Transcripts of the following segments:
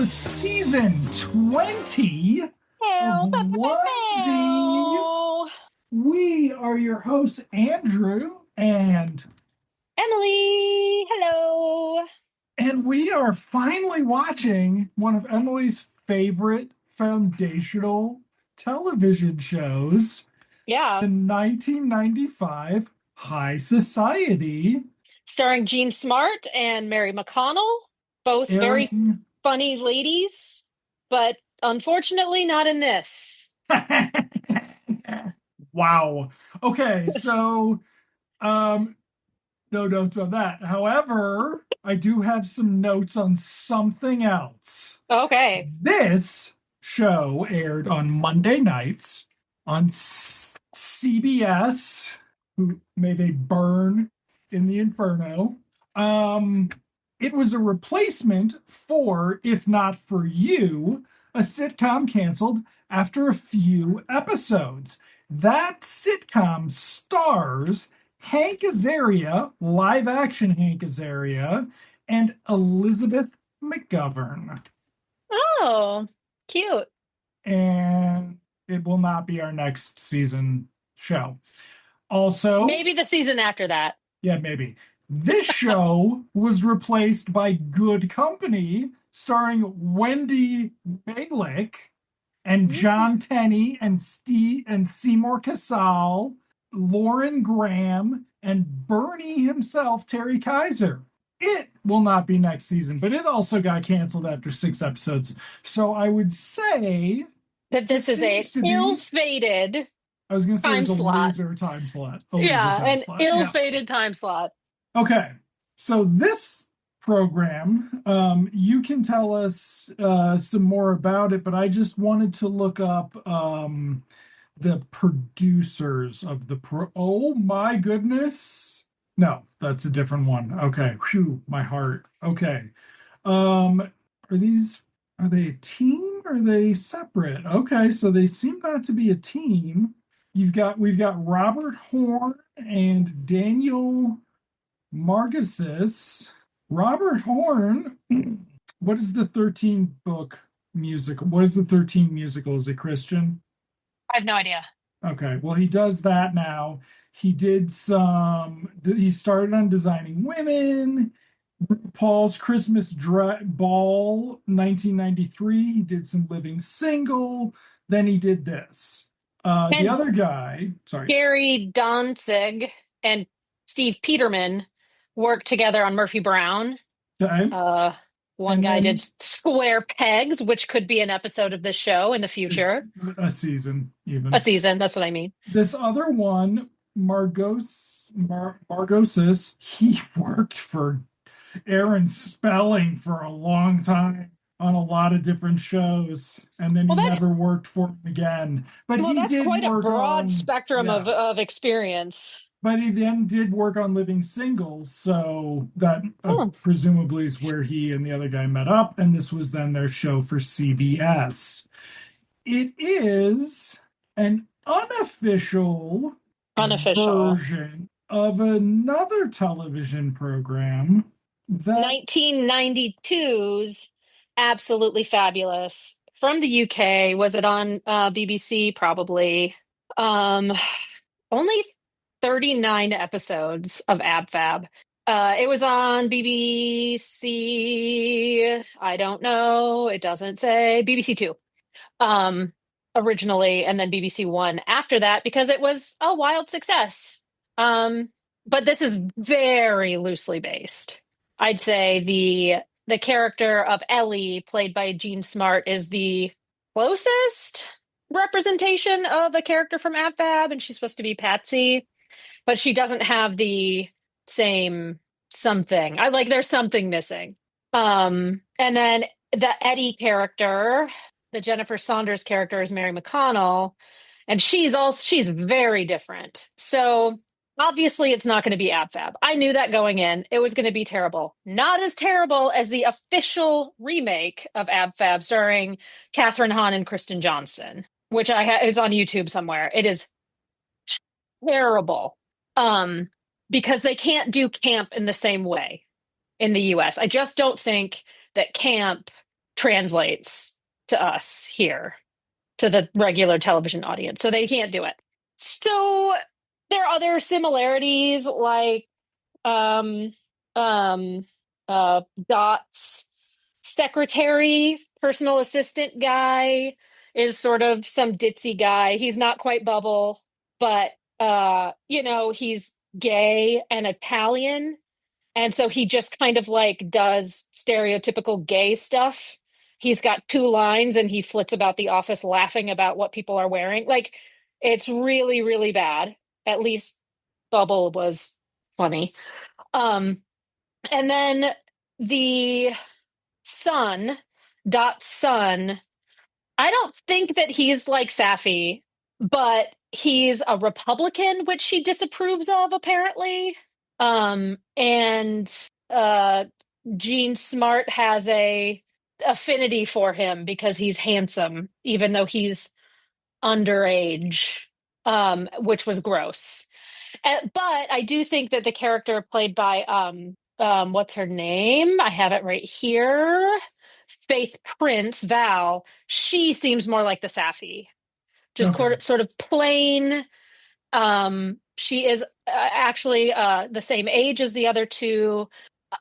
was season 20 of Onesies. We are your hosts, Andrew and Emily. Hello. and we are finally watching one of Emily's favorite foundational television shows, Yeah. the 1995 High Society. Starring Jean Smart and Mary McConnell, both very Airing. funny ladies, but unfortunately not in this. Wow. Okay, so no notes on that. However, I do have some notes on something else. Okay. This show aired on Monday nights on CBS. Who may they burn in the inferno. Um, it was a replacement for If Not For You, a sitcom canceled after a few episodes. That sitcom stars Hank Azaria, live action Hank Azaria, and Elizabeth McGovern. Oh, cute. And it will not be our next season show. Also, Maybe the season after that. yeah, maybe. This show was replaced by Good Company, starring Wendy Balick and John Tenney and Seymour Cassell, Lauren Graham, and Bernie himself, Terry Kaiser. It will not be next season, but it also got canceled after 6 episodes. So I would say That this is a ill-fated I was going to say it time was a slot. loser time slot. An Slot. ill-fated time slot. Okay, so this program, you can tell us some more about it, but I just wanted to look up the producers of the Oh my goodness! No, that's a different one. Okay, whew, my heart. Okay, are they a team? Or are they separate? Okay, so they seem not to be a team. We've got Robert Horn and Daniel Margusis. Robert Horn. What is the 13 book musical? What is the 13 musical? Is it Christian? I have no idea. Okay, well, he does that now. He started on Designing Women, Paul's Christmas Ball 1993. He did some Living Single. Then he did this. The other guy, sorry. Gary Danzig and Steve Peterman worked together on Murphy Brown. Okay. One guy did Square Pegs, which could be an episode of this show in the future. A season, even. A season, that's what I mean. This other one, Margosis, he worked for Aaron Spelling for a long time on a lot of different shows, and then he never worked for him again. But that's quite a broad spectrum of experience. But he then did work on Living Single, so that presumably is where he and the other guy met up, and this was then their show for CBS. It is an unofficial version of another television program that 1992's Absolutely Fabulous from the UK. Was it on BBC? Probably. Only 39 episodes of AbFab. It was on BBC. I don't know. It doesn't say. BBC Two. Originally, and then BBC One after that, because it was a wild success. But this is very loosely based. I'd say the character of Ellie, played by Jean Smart, is the closest representation of a character from AbFab, and she's supposed to be Patsy, but she doesn't have the same something. There's something missing. And then the Eddie character, the Jennifer Saunders character, is Mary McConnell, and she's very different. So obviously it's not going to be AbFab. I knew that going in. It was going to be terrible. Not as terrible as the official remake of AbFab starring Kathryn Hahn and Kristen Johnston, which is on YouTube somewhere. It is terrible. Because they can't do camp in the same way in the US. I just don't think that camp translates to us here, to the regular television audience. So they can't do it. So there are other similarities like um um Dot's secretary, personal assistant guy is sort of some ditzy guy. He's not quite Bubble, but he's gay and Italian, and so he just kind of like does stereotypical gay stuff. He's got two lines and he flits about the office laughing about what people are wearing. Like, it's really, really bad. At least Bubble was funny. Um, and then the son, Dot's son, I don't think that he's like Safi, but he's a Republican, which she disapproves of, apparently. And Gene Smart has a affinity for him because he's handsome, even though he's underage, which was gross. But I do think that the character played by what's her name? I have it right here. Faith Prince, Val. She seems more like the Safi, just Okay. sort of plain. She is actually the same age as the other two.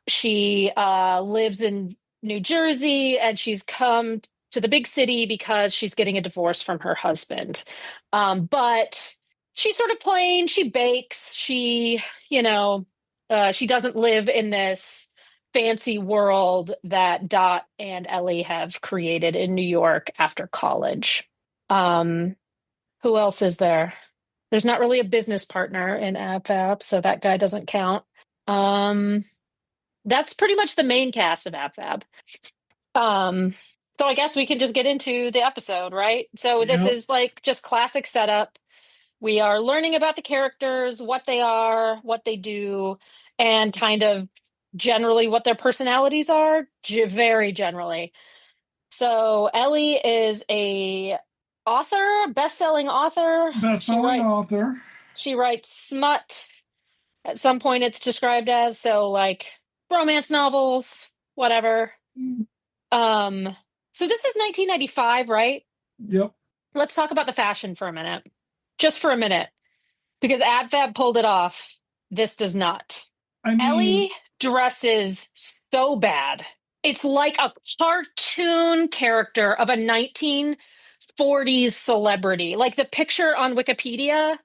She lives in New Jersey, and she's come to the big city because she's getting a divorce from her husband. But she's sort of plain. She bakes. She doesn't live in this fancy world that Dot and Ellie have created in New York after college. Um, who else is there? There's not really a business partner in AbFab, so that guy doesn't count. Um, that's pretty much the main cast of AbFab. Um, so I guess we can just get into the episode, right? So this Yep. is like just classic setup. We are learning about the characters, what they are, what they do, and kind of generally what their personalities are, very generally. So Ellie is a author, best-selling author. Best-selling author. She writes smut. At some point it's described as, so like romance novels, whatever. Um, so this is 1995, right? Yep. Let's talk about the fashion for a minute. Just for a minute. Because AbFab pulled it off. This does not. I mean, Ellie dresses so bad. It's like a cartoon character of a 1940s celebrity. Like the picture on Wikipedia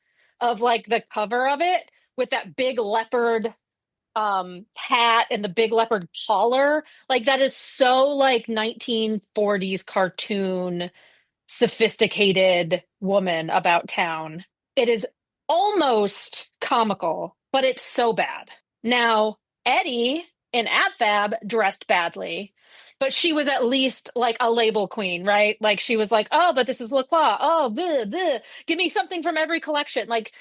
of like the cover of it with that big leopard hat and the big leopard collar. Like that is so like 1940s cartoon sophisticated woman about town. It is almost comical, but it's so bad. Now, Eddie in AbFab dressed badly, but she was at least like a label queen, right? Like she was like, oh, but this is Lacroix. Oh, bleh, bleh. Give me something from every collection. Like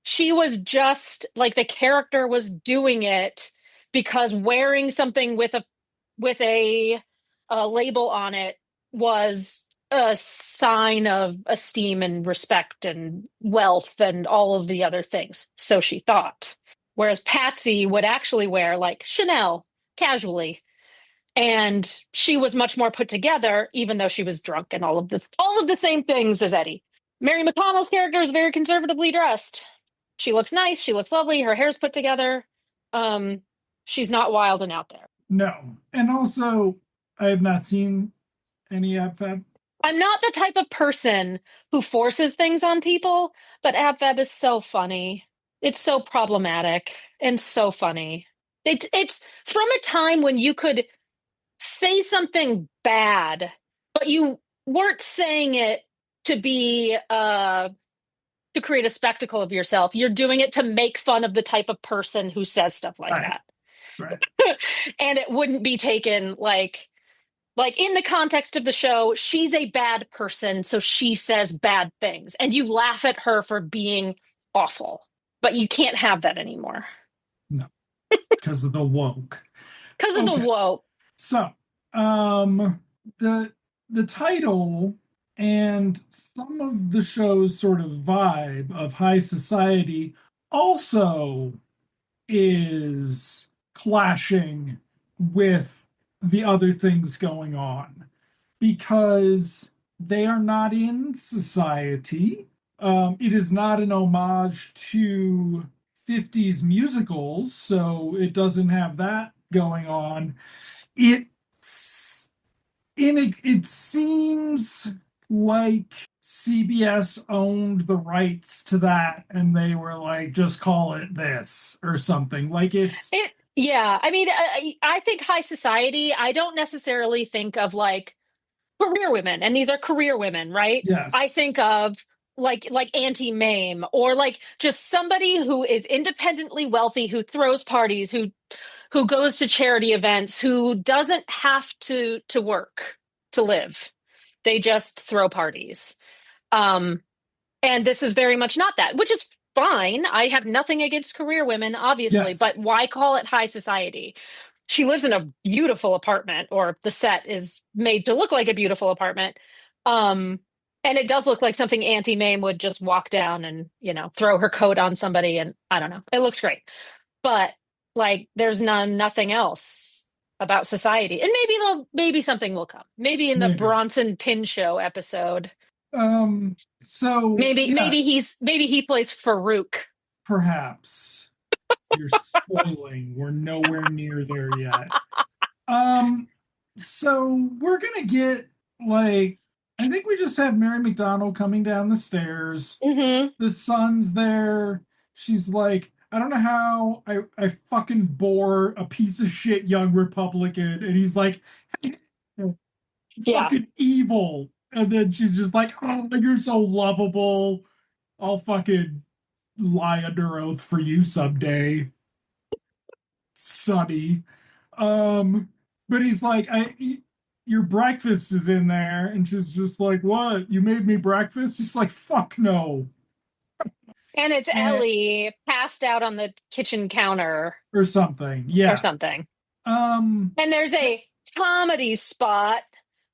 she was just like the character was doing it because wearing something with a label on it was a sign of esteem and respect and wealth and all of the other things. So she thought. Whereas Patsy would actually wear like Chanel casually. And she was much more put together, even though she was drunk and all of the same things as Eddie. Mary McConnell's character is very conservatively dressed. She looks nice, she looks lovely, her hair's put together. Um, she's not wild and out there. no. And also, I have not seen any AbFab. I'm not the type of person who forces things on people, but AbFab is so funny. It's so problematic and so funny. It's from a time when you could say something bad, but you weren't saying it to be to create a spectacle of yourself. You're doing it to make fun of the type of person who says stuff like Right. that. Right. And it wouldn't be taken like in the context of the show, she's a bad person, so she says bad things. And you laugh at her for being awful. But you can't have that anymore. No. Because of the woke. Because of the Okay. woke. So, the title and some of the show's sort of vibe of high society also is clashing with the other things going on. because they are not in society. It is not an homage to 50s musicals, so it doesn't have that going on. It it seems like CBS owned the rights to that and they were like, just call it this or something. Like it's Yeah, I mean, I think high society, I don't necessarily think of like career women, and these are career women, right? I yes. think of like Auntie Mame, or like just somebody who is independently wealthy, who throws parties, who goes to charity events, who doesn't have to work to live. They just throw parties. Um, and this is very much not that, which is fine. I have nothing against career women, obviously, Yes. but why call it high society? She lives in a beautiful apartment, or the set is made to look like a beautiful apartment. Um, and it does look like something Auntie Mame would just walk down and, throw her coat on somebody. And I don't know, it looks great. But like, there's nothing else about society. And maybe something will come. Maybe in the Maybe. Bronson Pin Show episode. So yeah, Maybe he plays Farouk. perhaps you're spoiling. We're nowhere near there yet. Um, so we're gonna get like I think we just have Mary McDonnell coming down the stairs. Hmm. The son's there. She's like, I don't know how I fucking bore a piece of shit young Republican, and he's like, Yeah. fucking evil. And then she's just like, oh, you're so lovable. I'll fucking lie under oath for you someday, Sonny. Um, but he's like, your breakfast is in there, and she's just like, what? You made me breakfast? She's like, fuck no, And it's and, Ellie passed out on the kitchen counter or something. or Yeah. something. Um, And there's a comedy spot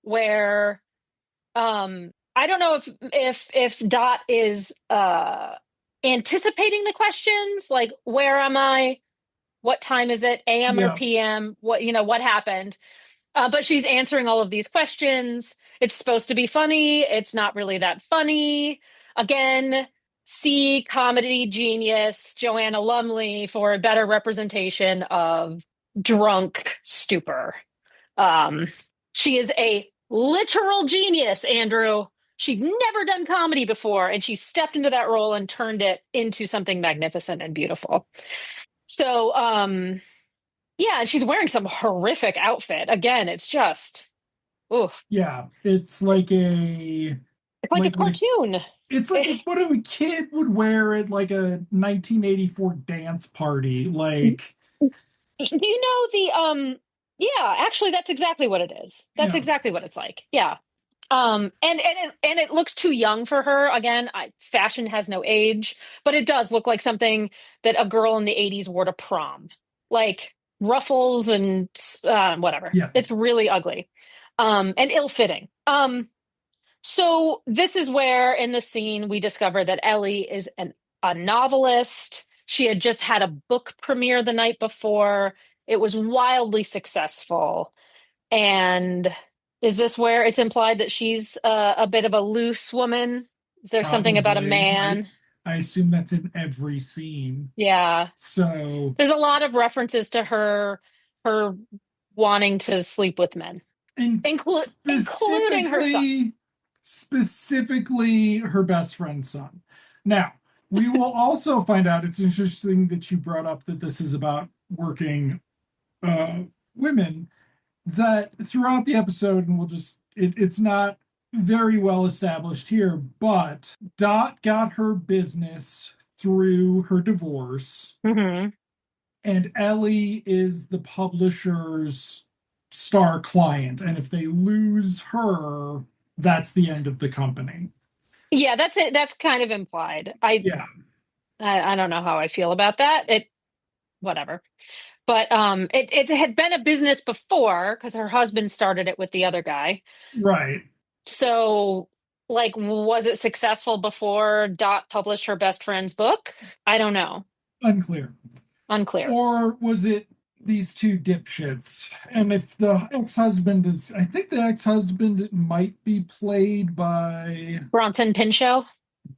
where I don't know if Dot is anticipating the questions, like where am I? What time is it? AM or yeah, PM? What happened? But she's answering all of these questions. It's supposed to be funny. It's not really that funny. Again, see comedy genius Joanna Lumley for a better representation of drunk stupor. Um, she is a literal genius, Andrew. She'd never done comedy before, and she stepped into that role and turned it into something magnificent and beautiful. So, yeah, and she's wearing some horrific outfit. Again, it's just, ooh, yeah. It's like a it's like a like what a cartoon. it's like Eh, what a kid would wear at like a 1984 dance party. Like, you know yeah, actually that's exactly what it is. That's yeah, exactly what it's like. Yeah. And it looks too young for her. Again, fashion has no age, but it does look like something that a girl in the 80s wore to prom. Like ruffles and whatever. yeah, It's really ugly. And ill-fitting. So this is where in the scene we discover that Ellie is a novelist. She had just had a book premiere the night before. It was wildly successful. And is this where it's implied that she's a bit of a loose woman? Is there something about a probably. man? I assume that's in every scene. Yeah. So, There's a lot of references to her wanting to sleep with men, and including her son. specifically her best friend's son. Now, we will also find out it's interesting that you brought up that this is about working uh women that throughout the episode, and it's not very well established here, but Dot got her business through her divorce, Hmm. and Ellie is the publisher's star client. And if they lose her, that's the end of the company. Yeah, that's it. That's kind of implied. Yeah, I don't know how I feel about that. Whatever. But it had been a business before because her husband started it with the other guy. right. So, like, was it successful before Dot published her best friend's book? I don't know. Unclear. Unclear. Or was it these two dipshits. And if the ex-husband is, I think the ex-husband might be played by, Bronson Pinchot.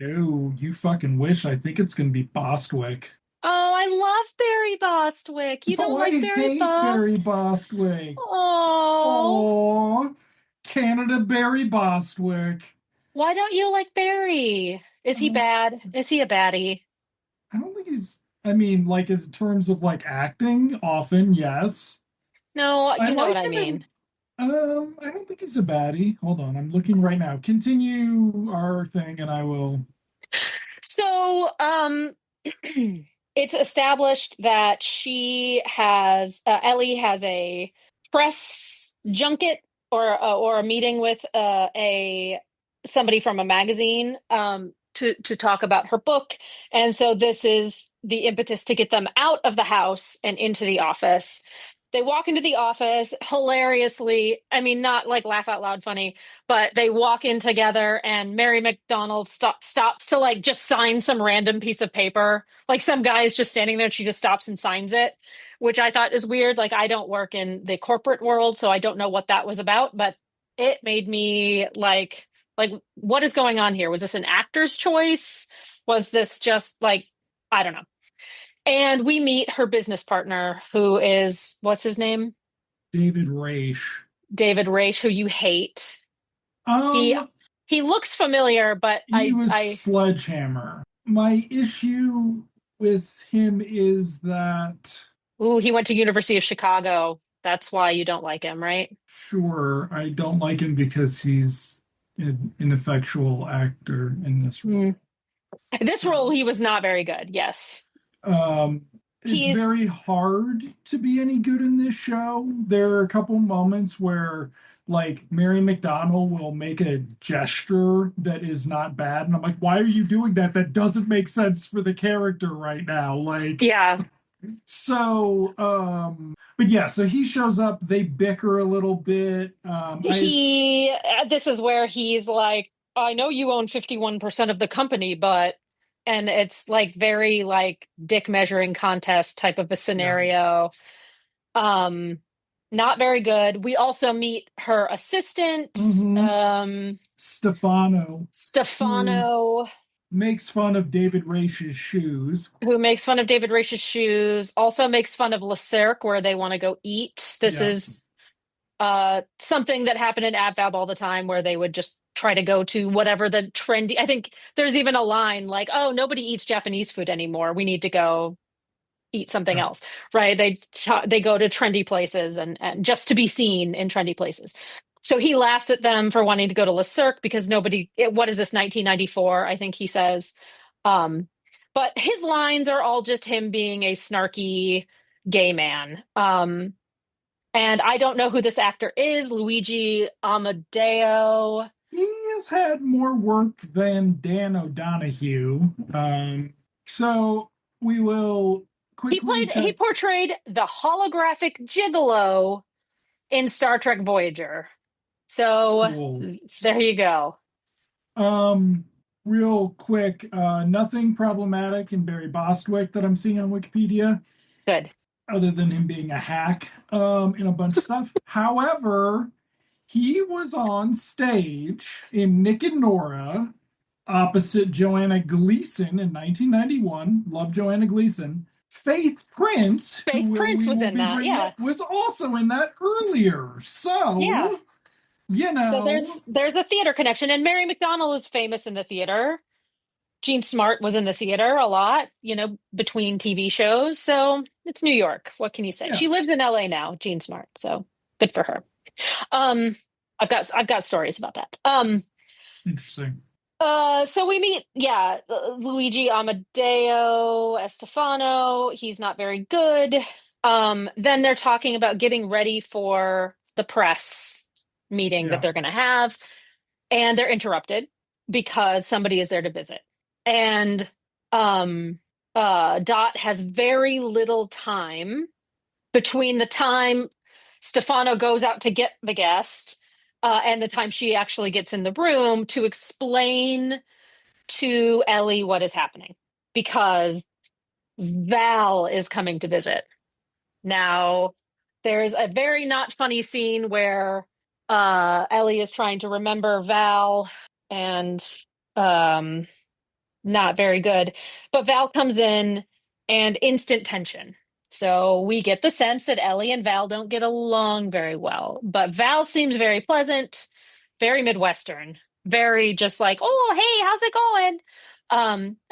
no, you fucking wish. I think it's going to be Bostwick. Oh, I love Barry Bostwick. You don't Oh, like I Barry hate Barry Bost? Bostwick. Oh, Oh, Canada Barry Bostwick. why don't you like Barry? Is he Um, bad? Is he a baddie? I don't think he's, I mean, like in terms of like acting, often, yes. No, I you know what like I him in, mean. I don't think he's a baddie. Hold on, I'm looking right now. Continue our thing and I will. So, it's established that Ellie has a press junket or a meeting with a somebody from a magazine to talk about her book, and so this is the impetus to get them out of the house and into the office. They walk into the office hilariously. I mean, not like laugh out loud funny, but they walk in together and Mary McDonnell stops to like just sign some random piece of paper. Like some guy is just standing there and she just stops and signs it, which I thought is weird. Like I don't work in the corporate world, so I don't know what that was about, but it made me like what is going on here? Was this an actor's choice? Was this just like I don't know. And we meet her business partner who is what's his name? David Raish. David Raish, who you hate. He Um, he looks familiar, but he I was I Sledgehammer. My issue with him is that, ooh, he went to University of Chicago. That's why you don't like him, right? sure, I don't like him because he's an ineffectual actor in this role. Hmm. This role, So, he was not very good. Yes. um, it's He's very hard to be any good in this show. There are a couple moments where, like, Mary McDonnell will make a gesture that is not bad, and I'm like, why are you doing that? That doesn't make sense for the character right now. Like, yeah, but yeah, so he shows up, they bicker a little bit. this is where he's like, I know you own 51% of the company, but and it's like very like dick measuring contest type of a Yeah. scenario. Um, Not very good. We also meet her assistant, Hmm. Stefano, who Stefano, makes fun of David Raish's shoes. who makes fun of David Raish's shoes, also makes fun of Le Cirque, where they want to go eat. This Yeah. is something that happened in AbFab all the time, where they would just try to go to whatever the trendy. I think there's even a line like, "Oh, nobody eats Japanese food anymore. We need to go eat something Yeah. else." Right? They go to trendy places and just to be seen in trendy places. So he laughs at them for wanting to go to Le Cirque because what is this, 1994? I think he says. Um, but his lines are all just him being a snarky gay man. And I don't know who this actor is, Luigi Amadeo. He has had more work than Dan O'Donoghue. So we will quickly He check. portrayed the holographic gigolo in Star Trek Voyager. So Cool. there you go. Um, Real quick, nothing problematic in Barry Bostwick that I'm seeing on Wikipedia, Good. other than him being a hack in a bunch of stuff. However, he was on stage in Nick and Nora opposite Joanna Gleason in 1991. Love Joanna Gleason. Faith Prince, who Faith Prince we was will in be that. bringing Yeah. up, was also in that earlier. Yeah. So, you So know, there's a theater connection, and Mary McDonnell is famous in the theater. Jean Smart was in the theater a lot, between TV shows. So it's New York. What can you say? yeah, She lives in LA now, Jean Smart. So good for her. Um, I've got stories about that. interesting. So we meet, yeah, Luigi Amadeo Estefano. He's not very good. Then they're talking about getting ready for the press meeting that Yeah. they're going to have, and they're interrupted because somebody is there to visit. And um, Dot has very little time between the time Stefano goes out to get the guest and the time she actually gets in the room to explain to Ellie what is happening because Val is coming to visit. Now, there's a very not funny scene where Ellie is trying to remember Val and um not very good. But Val comes in and instant tension. So we get the sense that Ellie and Val don't get along very well. But Val seems very pleasant, very Midwestern, very just like, oh, hey, how's it going?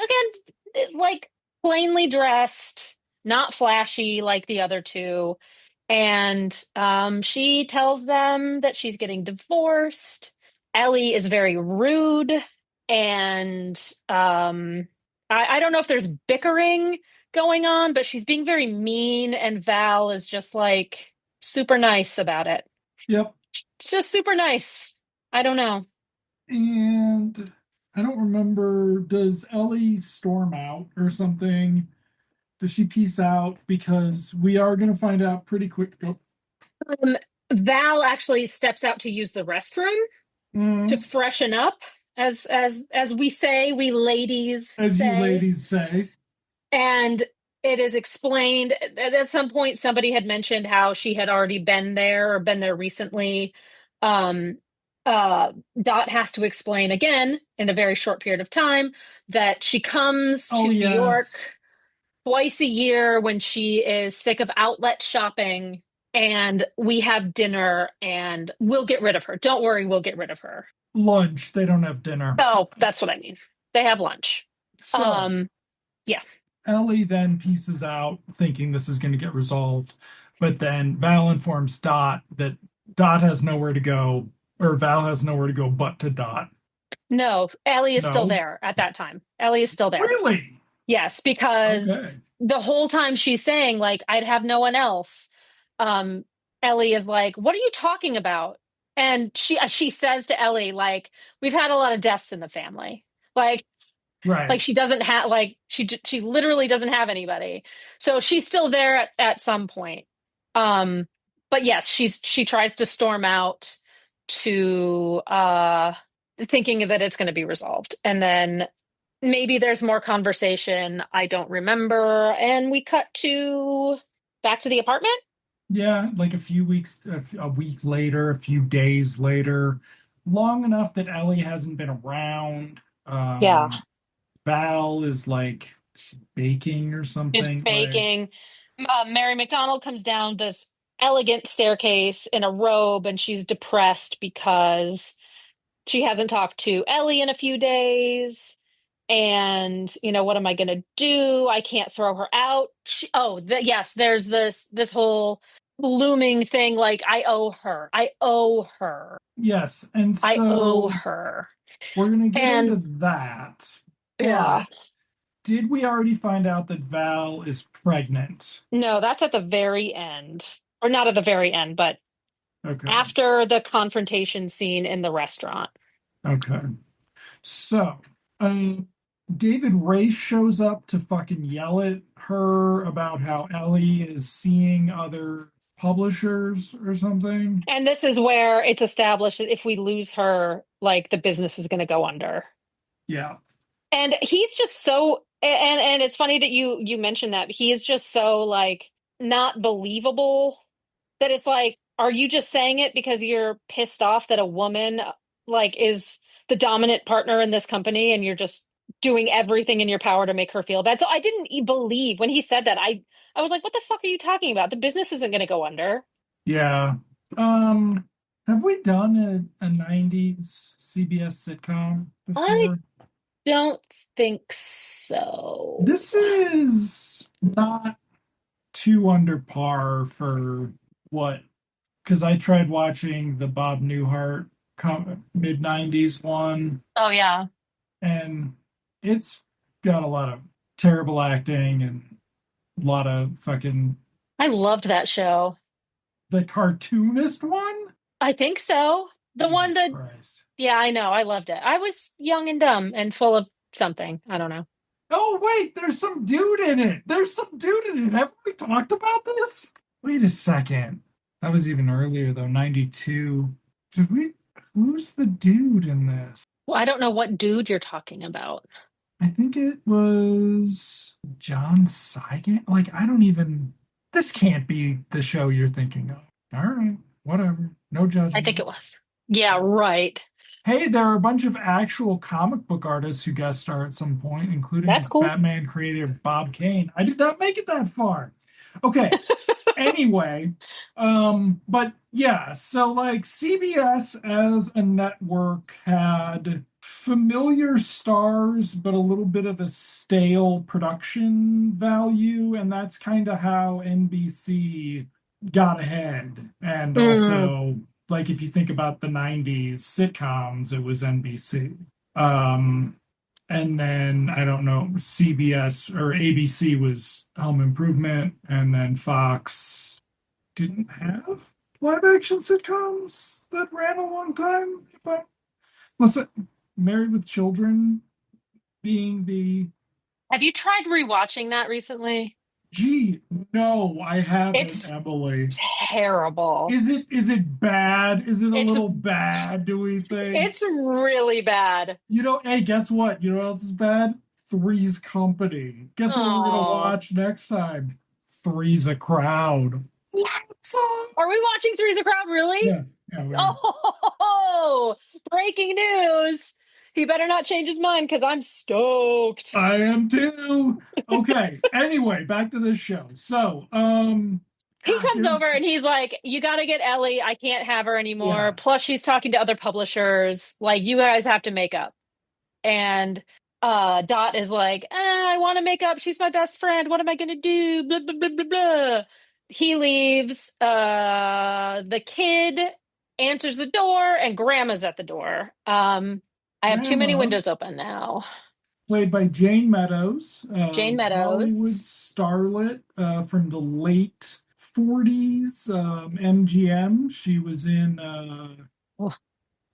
Again, like plainly dressed, not flashy like the other two. And she tells them that she's getting divorced. Ellie is very rude and I don't know if there's bickering going on, but she's being very mean, and Val is just like super nice about it. Yep. It's just super nice. I don't know. And I don't remember, does Ellie storm out or something? Does she peace out? Because we are going to find out pretty quick. Oh, Um, Val actually steps out to use the restroom to mm, freshen up, as we say, we ladies as you say. ladies say. And it is explained at some point, somebody had mentioned how she had already been there or been there recently. Um, Dot has to explain again in a very short period of time that she comes Oh, to New York yes. twice a year when she is sick of outlet shopping, and we have dinner and we'll get rid of her. Don't worry, we'll get rid of her. Lunch. They don't have dinner. Oh, that's what I mean. They have lunch. So Um, yeah. Ellie then pieces out, thinking this is going to get resolved. But then Val informs Dot that Dot has nowhere to go, or Val has nowhere to go but to Dot. No, Ellie is still No. there at that time. Ellie is still there. Really? Yes, because Okay. the whole time she's saying, like, I'd have no one else. Um, Ellie is like, what are you talking about? And she says to Ellie, like, we've had a lot of deaths in the family. Like, Right. she doesn't have like she literally doesn't have anybody. So she's still there at some point. Um, but yes, she tries to storm out to thinking that it's going to be resolved. And then maybe there's more conversation. I don't remember. And we cut to back to the apartment. Yeah, like a few weeks, a week later, a few days later, long enough that Ellie hasn't been around. Yeah. Val is like baking or She's something. Like, baking. Mary McDonnell comes down this elegant staircase in a robe, and she's depressed because she hasn't talked to Ellie in a few days. And what am I going to do? I can't throw her out. Yes, there's this whole looming thing. Like I owe her. I owe her. yes, and I owe so her. we're gonna get into And that. yeah, But did we already find out that Val is pregnant? no, that's at the very end, or not at the very end, but Okay. after the confrontation scene in the restaurant. Okay. So, um, David Ray shows up to fucking yell at her about how Ellie is seeing other publishers or something. And this is where it's established that if we lose her, like the business is going to go under. Yeah. And he's just so and it's funny that you mentioned that. He is just so like not believable that it's like, are you just saying it because you're pissed off that a woman like is the dominant partner in this company and you're just doing everything in your power to make her feel bad? So I didn't believe when he said that. I was like, what the fuck are you talking about? The business isn't going to go under. Yeah. Um, have we done a 90s CBS sitcom I before? don't think so. This is not too under par for what, because I tried watching the Bob Newhart mid 90s one, Oh yeah. and it's got a lot of terrible acting and a lot of fucking I loved that show. the cartoonist one. I think so. The one Jesus that, Christ. yeah, I know. I loved it. I was young and dumb and full of something. I don't know. Oh, wait, there's some dude in it. There's some dude in it. Haven't we talked about this? Wait a second. That was even earlier, though, 92. Did we? Who's the dude in this? Well, I don't know what dude you're talking about. I think it was John Seigan. Like, I don't even This can't be the show you're thinking of. All right, whatever. No I think judgment. it was. Yeah, right. Hey, there are a bunch of actual comic book artists who guest star at some point, That's including cool. Batman creator Bob Kane. I did not make it that far. Okay. Anyway, but yeah, so like CBS as a network had familiar stars, but a little bit of a stale production value, and that's kind of how NBC got ahead. And Mm. also, like if you think about the 90s sitcoms, it was NBC. Um, and then I don't know, CBS or ABC was Home Improvement, and then Fox didn't have live action sitcoms that ran a long time. But listen, Married with Children being the Have you tried rewatching that recently? gee, no, I haven't, It's Emily. terrible. Is it bad? Is it a It's little bad, do we think? it's really bad. Hey, guess what? You know what else is bad? Three's Company. Guess what we're gonna Oh. watch next time? Three's a Crowd. Yes. Are we watching Three's a Crowd, really? Yeah, yeah, we are. Oh, breaking news. He better not change his mind because I'm stoked. I am too. Okay. Anyway, back to this show. So, He God, comes over there's and he's like, "You got to get Ellie. I can't have her anymore. yeah, Plus, she's talking to other publishers. Like, you guys have to make up." And Dot is like, I want to make up. She's my best friend. What am I going to do? Blah, blah, blah, blah, blah. He leaves. The kid answers the door, and Grandma's at the door. I have too many Grandma, windows open now. played by Jane Meadows, Jane Hollywood Meadows. starlet from the late 40s, MGM. She was in Oh,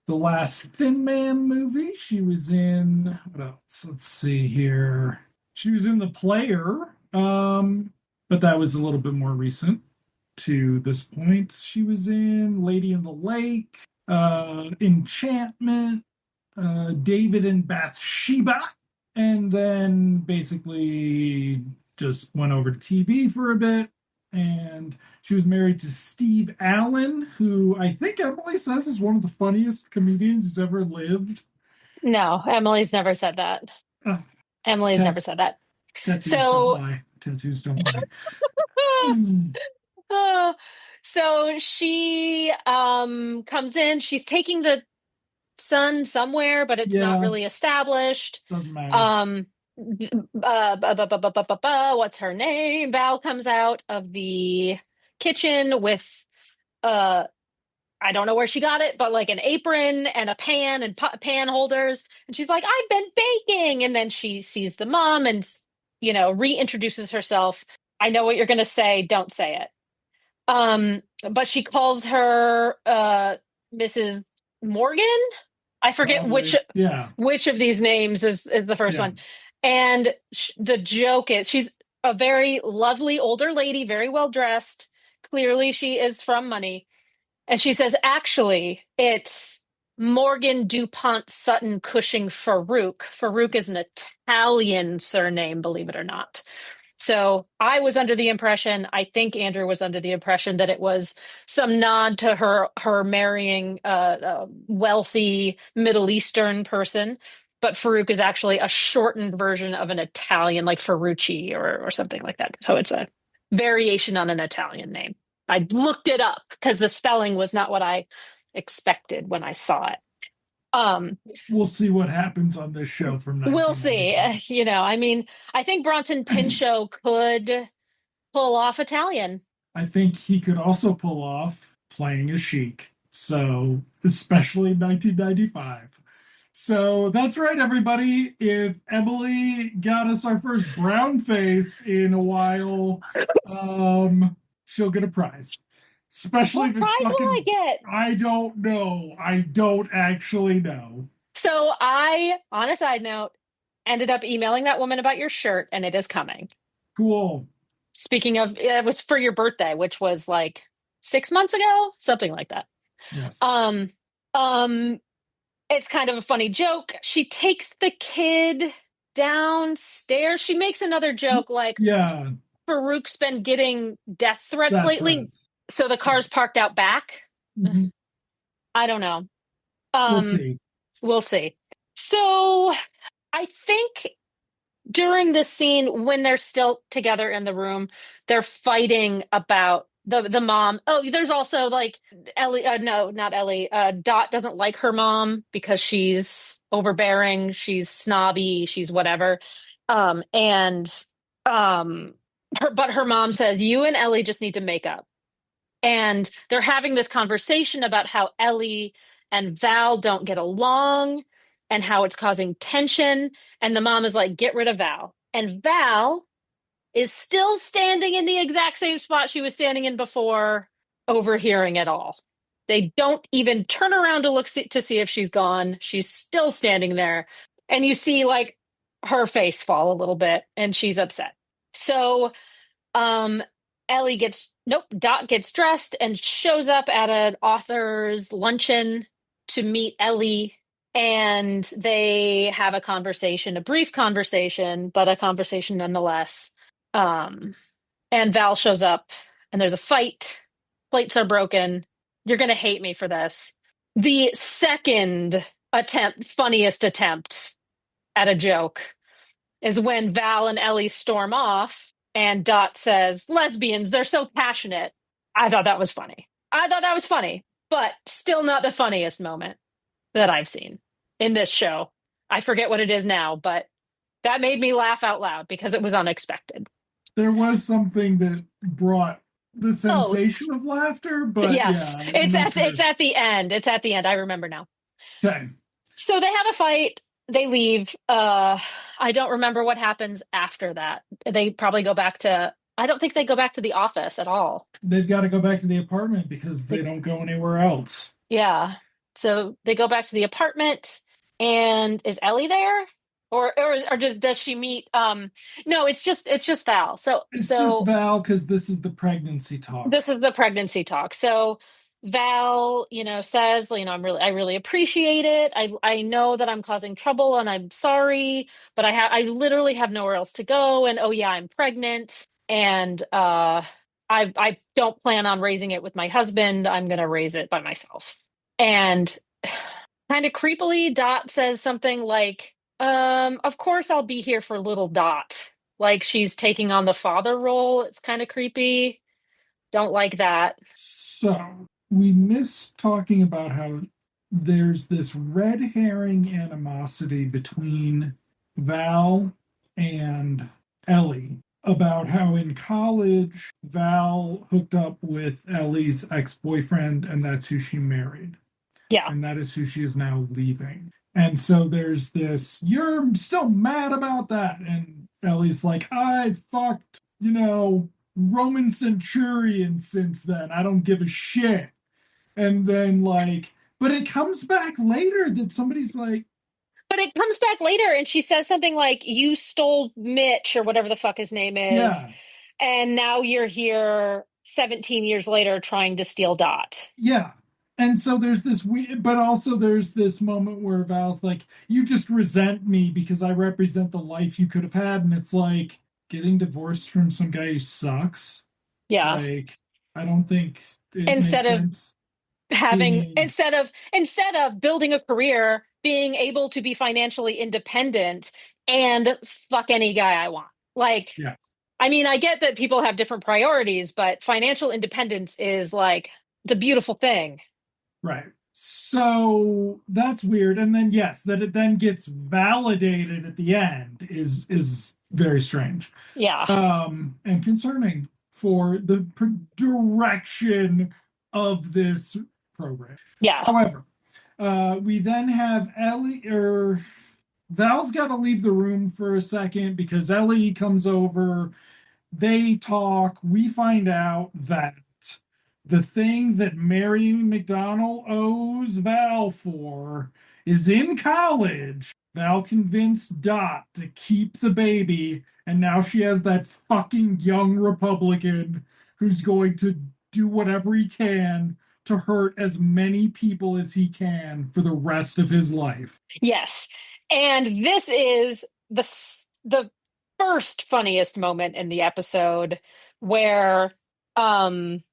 the last Thin Man movie. She was in what else? Let's see here. She was in The Player, but that was a little bit more recent to this point. She was in Lady in the Lake, Enchantment, David and Bathsheba, and then basically just went over to TV for a bit. And she was married to Steve Allen, who I think Emily says is one of the funniest comedians who's ever lived. no, Emily's never said that. Uh, Emily's tat- never said that. tattoos don't So, lie. Tattoos don't lie. Hmm. uh, so she comes in. She's taking the son somewhere, but it's not Yeah, really established. doesn't matter. Um, what's her name? Val comes out of the kitchen with uh I don't know where she got it, but like an apron and a pan and pan holders. And she's like, I've been baking. And then she sees the mom and, reintroduces herself. I know what you're going to say. Don't say it. But she calls her Mrs. Morgan. I forget which Probably. Yeah, which of these names is the first yeah. one. And the joke is she's a very lovely older lady, very well dressed. Clearly, she is from money. And she says, actually, it's Morgan DuPont Sutton Cushing Farouk. Farouk is an Italian surname, believe it or not. So I was under the impression, I think Andrew was under the impression that it was some nod to her marrying a wealthy Middle Eastern person. But Farouk is actually a shortened version of an Italian, like Ferrucci or something like that. So it's a variation on an Italian name. I looked it up because the spelling was not what I expected when I saw it. Um, We'll see what happens on this show from we'll see. 1995. I mean, I think Bronson Pinchot could pull off Italian. I think he could also pull off playing a sheik. So, especially in 1995. So that's right, everybody. If Emily got us our first brown face in a while, she'll get a prize. Especially What if it's prize will I fucking, get? I don't know. I don't actually know. So I, on a side note, ended up emailing that woman about your shirt, and it is coming. Cool. Speaking of, it was for your birthday, which was like 6 months ago, something like that. Yes. Um, um, it's kind of a funny joke. She takes the kid downstairs. She makes another joke like, Yeah. Farouk's been getting death threats That's lately, right. so the car's parked out back. Mhm. I don't know. We'll Um, see. we'll see. So I think during this scene, when they're still together in the room, they're fighting about the mom. Oh, there's also like Ellie. No, not Ellie. Dot doesn't like her mom because she's overbearing, she's snobby, she's whatever. And but her mom says you and Ellie just need to make up. And they're having this conversation about how Ellie and Val don't get along and how it's causing tension. And the mom is like, get rid of Val. And Val is still standing in the exact same spot she was standing in before, overhearing it all. They don't even turn around to look to see if she's gone. She's still standing there. And you see like her face fall a little bit and she's upset. So um, Ellie gets, nope, Dot gets dressed and shows up at an author's luncheon to meet Ellie. And they have a conversation, a brief conversation, but a conversation nonetheless. Um, and Val shows up and there's a fight. Plates are broken. You're going to hate me for this. The second funniest attempt at a joke is when Val and Ellie storm off and Dot says, lesbians, they're so passionate. I thought that was funny. I thought that was funny, but still not the funniest moment that I've seen in this show. I forget what it is now, but that made me laugh out loud because it was unexpected. There was something that brought the Oh, sensation of laughter, but yes. yeah, I know what It's you're. at the end. It's at the end. I remember now. Okay. So they have a fight. They leave. I don't remember what happens after that. They probably go back to, I don't think they go back to the office at all. They've got to go back to the apartment because they They, don't go anywhere else. yeah. So they go back to the apartment and is Ellie there? Or does she meet no, it's just Val. It's just So Val because this is the pregnancy talk. this is the pregnancy talk. So Val, says, I really appreciate it. I know that I'm causing trouble and I'm sorry, but I literally have nowhere else to go. And oh yeah, I'm pregnant. And I don't plan on raising it with my husband. I'm gonna raise it by myself. And kind of creepily, Dot says something like, of course I'll be here for little Dot. Like she's taking on the father role. It's kind of creepy. Don't like that. So we missed talking about how there's this red herring animosity between Val and Ellie about how in college Val hooked up with Ellie's ex-boyfriend and that's who she married. Yeah. And that is who she is now leaving. And so there's this, you're still mad about that. And Ellie's like, I fucked, Roman centurion since then. I don't give a shit. And then, like, but it comes back later that somebody's like, But it comes back later and she says something like, you stole Mitch or whatever the fuck his name is. yeah, And now you're here 17 years later trying to steal Dot. yeah. And so there's this weird, but also there's this moment where Val's like, you just resent me because I represent the life you could have had. And it's like getting divorced from some guy who sucks. Yeah. Like, I don't think it makes Instead of sense being, instead of building a career, being able to be financially independent and fuck any guy I want. Like, yeah, I mean, I get that people have different priorities, but financial independence is like, it's a beautiful thing. right. So that's weird. And then yes, that it then gets validated at the end is very strange. Yeah. And concerning for the direction of this program. Yeah. However, we then have Ellie or Val's got to leave the room for a second because Ellie comes over. They talk. We find out that the thing that Mary McDonnell owes Val for is in college. Val convinced Dot to keep the baby, and now she has that fucking young Republican who's going to do whatever he can to hurt as many people as he can for the rest of his life. Yes. And this is the first funniest moment in the episode where um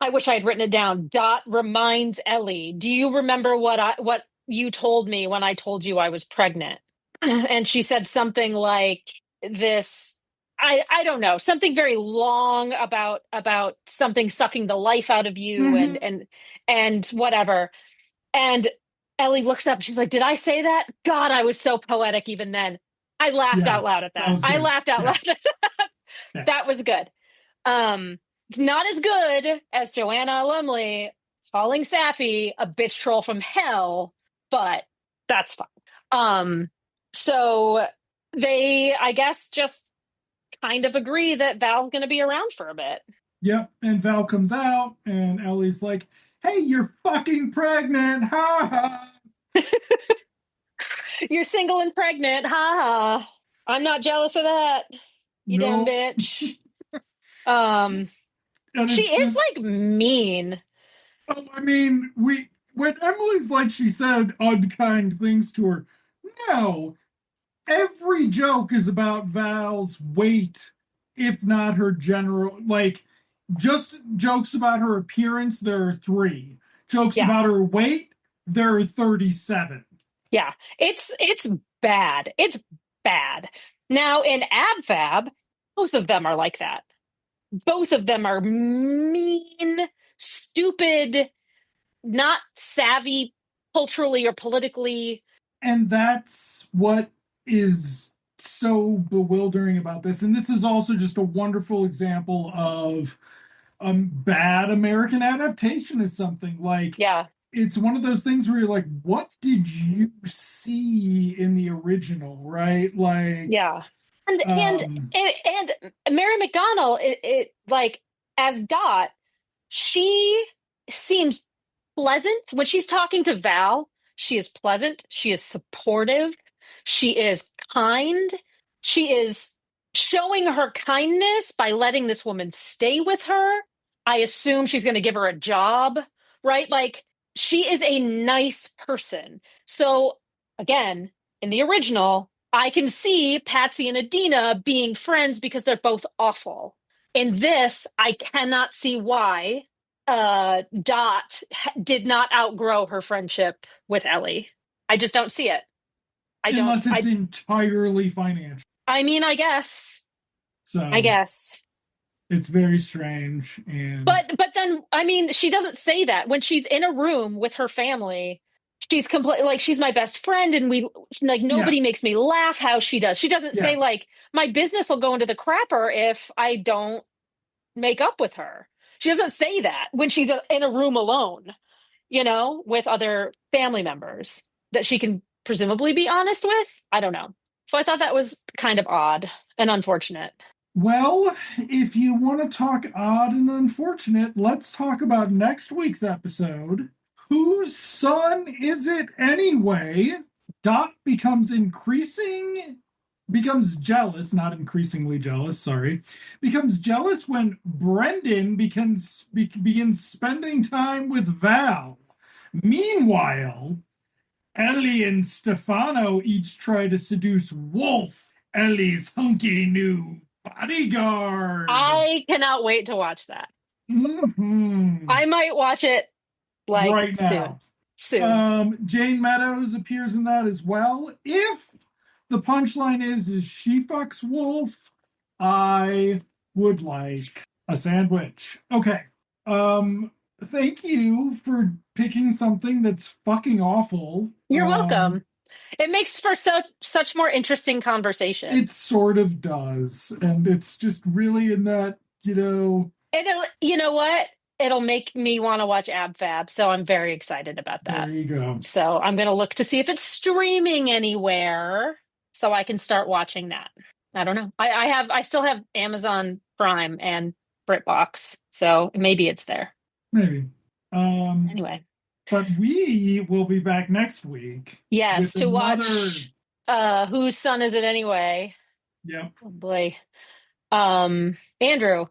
I wish I had written it down. Dot reminds Ellie, "Do you remember what you told me when I told you I was pregnant?" And she said something like this. I don't know, something very long about something sucking the life out of you Hmm. and whatever. And Ellie looks up. She's like, "Did I say that? God, I was so poetic even then." I laughed Yeah, out loud at that that. was I good. laughed out Yeah, loud at that. yeah, That was good. It's not as good as Joanna Lumley calling Safi a bitch troll from hell, but that's fine. So they, I guess, just kind of agree that Val's going to be around for a bit. yep. And Val comes out, and Ellie's like, "Hey, you're fucking pregnant!" Ha ha. You're single and pregnant, ha ha. I'm not jealous of that, you dumb No, bitch. Um, and she it's is just, like mean. oh, I mean, we when Emily's like she said unkind things to her. No, every joke is about Val's weight, if not her general. Like, just jokes about her appearance, there are three. Jokes Yeah, about her weight, there are 37. yeah. It's bad. It's bad. Now in AbFab, both of them are like that. Both of them are mean, stupid, not savvy culturally or politically. And that's what is so bewildering about this. And this is also just a wonderful example of bad American adaptation is something like Yeah, it's one of those things where you're like, what did you see in the original, right? Like, yeah. And and um, and Mary McDonnell, it like as Dot, she seems pleasant when she's talking to Val. She is pleasant. She is supportive. She is kind. She is showing her kindness by letting this woman stay with her. I assume she's going to give her a job, right? Like she is a nice person. So again, in the original, I can see Patsy and Adina being friends because they're both awful. In this, I cannot see why Dot did not outgrow her friendship with Ellie. I just don't see it. I don't. unless it's entirely financial. I mean, I guess. I So guess. it's very strange. And But then I mean, she doesn't say that when she's in a room with her family. She's completely like she's my best friend, and we like yeah, nobody makes me laugh how she does. She doesn't yeah. say like my business will go into the crapper if I don't make up with her. She doesn't say that when she's in a room alone, with other family members that she can presumably be honest with. I don't know. So I thought that was kind of odd and unfortunate. Well, if you want to talk odd and unfortunate, let's talk about next week's episode. Whose son is it anyway? Dot becomes jealous, not increasingly jealous, sorry, becomes jealous when Brendan begins spending time with Val. Meanwhile, Ellie and Stefano each try to seduce Wolf, Ellie's hunky new bodyguard. I cannot wait to watch that. Mhm. I might watch it like Right soon. now. Soon. Jane Meadows appears in that as well. If the punchline is she fucks Wolf, I would like a sandwich. Okay. Um, Thank you for picking something that's fucking awful. You're welcome. It makes for such more interesting conversation. It sort of does. And it's just really in that, And you know what? It'll make me want to watch AbFab, so I'm very excited about there that. you go. So I'm going to look to see if it's streaming anywhere so I can start watching that. I don't know. I still have Amazon Prime and BritBox, so maybe it's there. Maybe. Um, Anyway, but we will be back next week with yes, to another. watch Whose Son Is It Anyway? Yep. Oh boy. Andrew,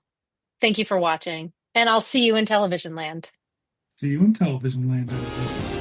thank you for watching, and I'll see you in television land. See you in television land.